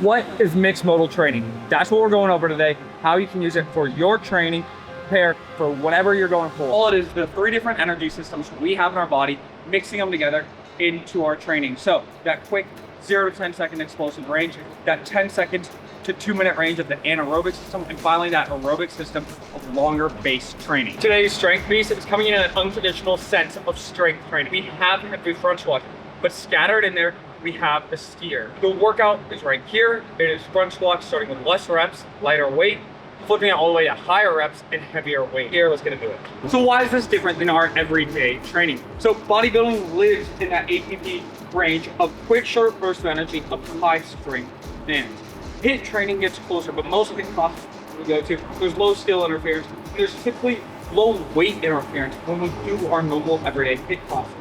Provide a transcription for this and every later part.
what is mixed modal training? That's what we're going over today, how you can use it for your training, prepare for whatever you're going for. All it is the 3 different energy systems we have in our body, mixing them together into our training. So that quick 0 to 10 second explosive range, that 10 seconds to 2 minute range of the anaerobic system, and finally that aerobic system of longer base training. Today's strength piece is coming in an unconditional sense of strength training. We have heavy front squat, but scattered in there, we have the skier. The workout is right here. It is front squats starting with less reps, lighter weight, flipping it all the way to higher reps and heavier weight. Here, let's get into it. So why is this different than our everyday training? So bodybuilding lives in that ATP range of quick, short burst of energy of high strength bands. HIIT training gets closer, but most of the classes we go to, there's low skill interference. There's typically low weight interference when we do our normal everyday HIIT classes.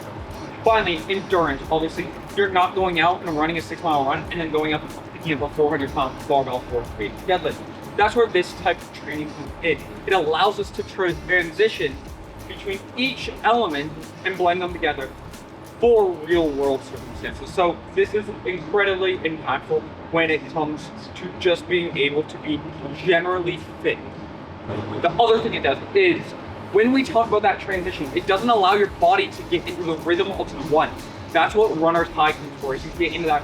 Finally, endurance. Obviously, you're not going out and running a 6-mile run and then going up and picking up a 400-pound barbell for weight deadlift. That's where this type of training comes in. It allows us to transition between each element and blend them together for real world circumstances. So this is incredibly impactful when it comes to just being able to be generally fit. The other thing it does is when we talk about that transition, it doesn't allow your body to get into the rhythm of one. That's what runner's high comes for, is you get into that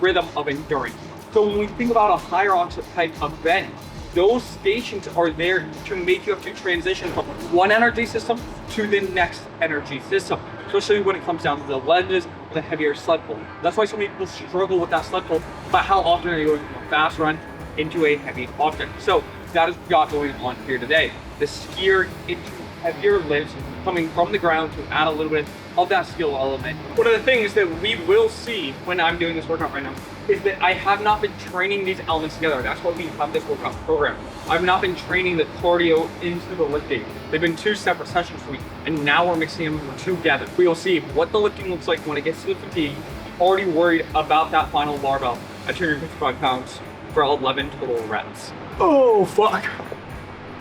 rhythm of endurance. So when we think about a hierarchy type event, those stations are there to make you have to transition from one energy system to the next energy system, especially when it comes down to the lenses, the heavier sled pull. That's why so many people struggle with that sled pull, but how often are you going from a fast run into a heavy object? So that is what we got going on here today. The skier into heavier lifts coming from the ground to add a little bit of that skill element. One of the things that we will see when I'm doing this workout right now is that I have not been training these elements together. That's why we have this workout program. I've not been training the cardio into the lifting. They've been 2 separate sessions for me, and now we're mixing them together. We will see what the lifting looks like when it gets to the fatigue. Already worried about that final barbell at 255 pounds for 11 total reps. Oh, fuck.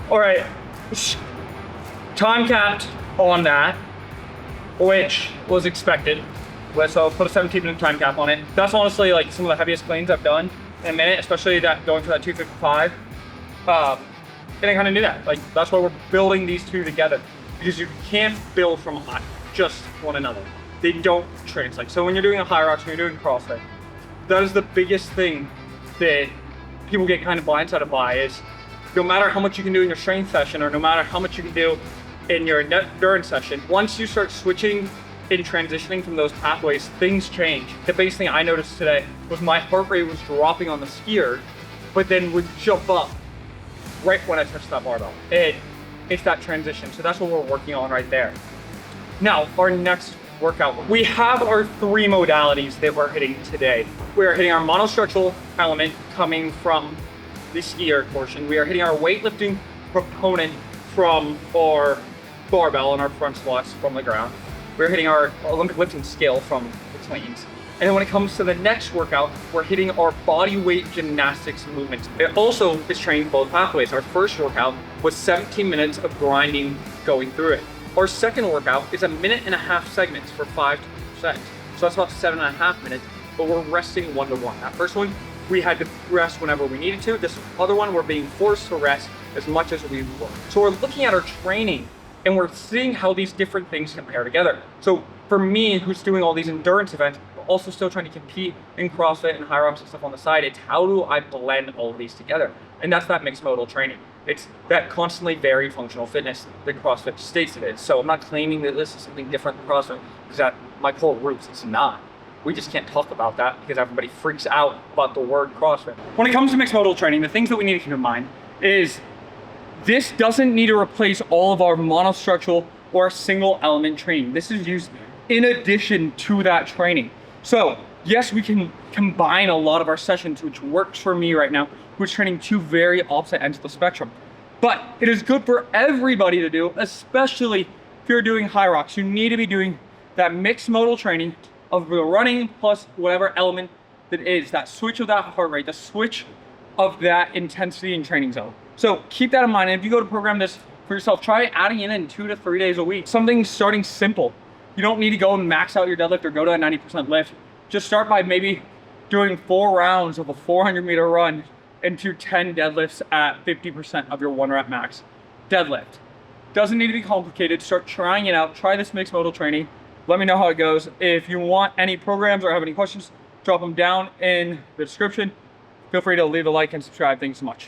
All right. Time capped on that, which was expected. So I'll put a 17-minute time cap on it. That's honestly like some of the heaviest cleans I've done in a minute, especially that going for that 255. And I kind of knew that. Like that's why we're building these two together, because you can't build from just one another. They don't translate. So when you're doing a hierarchy, when you're doing CrossFit, that is the biggest thing that people get kind of blindsided by, is no matter how much you can do in your strength session or no matter how much you can do in your endurance session, once you start switching and transitioning from those pathways, things change. The biggest thing I noticed today was my heart rate was dropping on the skier, but then would jump up right when I touched that barbell. It's that transition. So that's what we're working on right there. Now, our next workout, we have our 3 modalities that we're hitting today. We are hitting our monostructural element coming from the skier portion. We are hitting our weightlifting proponent from our barbell and our front squats from the ground. We're hitting our Olympic lifting scale from the cleans. And then when it comes to the next workout, we're hitting our body weight gymnastics movements. It also is training both pathways. Our first workout was 17 minutes of grinding going through it. Our second workout is a 1.5 minute segments for 5 sets. So that's about 7.5 minutes, but we're resting 1-to-1. That first one, we had to rest whenever we needed to. This other one, we're being forced to rest as much as we were. So we're looking at our training and we're seeing how these different things compare together. So for me, who's doing all these endurance events, but also still trying to compete in CrossFit and high-rocks and stuff on the side, it's how do I blend all of these together? And that's that mixed modal training. It's that constantly varied functional fitness that CrossFit states it is. So I'm not claiming that this is something different than CrossFit, because that my core roots, it's not. We just can't talk about that because everybody freaks out about the word CrossFit. When it comes to mixed modal training, the things that we need to keep in mind is this doesn't need to replace all of our monostructural or single element training. This is used in addition to that training. So yes, we can combine a lot of our sessions, which works for me right now, which training 2 very opposite ends of the spectrum. But it is good for everybody to do, especially if you're doing high rocks. You need to be doing that mixed modal training of the running plus whatever element that is, that switch of that heart rate, the switch of that intensity and training zone. So keep that in mind. And if you go to program this for yourself, try adding in 2 to 3 days a week. Something starting simple. You don't need to go and max out your deadlift or go to a 90% lift. Just start by maybe doing 4 rounds of a 400-meter run into 10 deadlifts at 50% of your 1 rep max. Deadlift. Doesn't need to be complicated. Start trying it out. Try this mixed modal training. Let me know how it goes. If you want any programs or have any questions, drop them down in the description. Feel free to leave a like and subscribe. Thanks so much.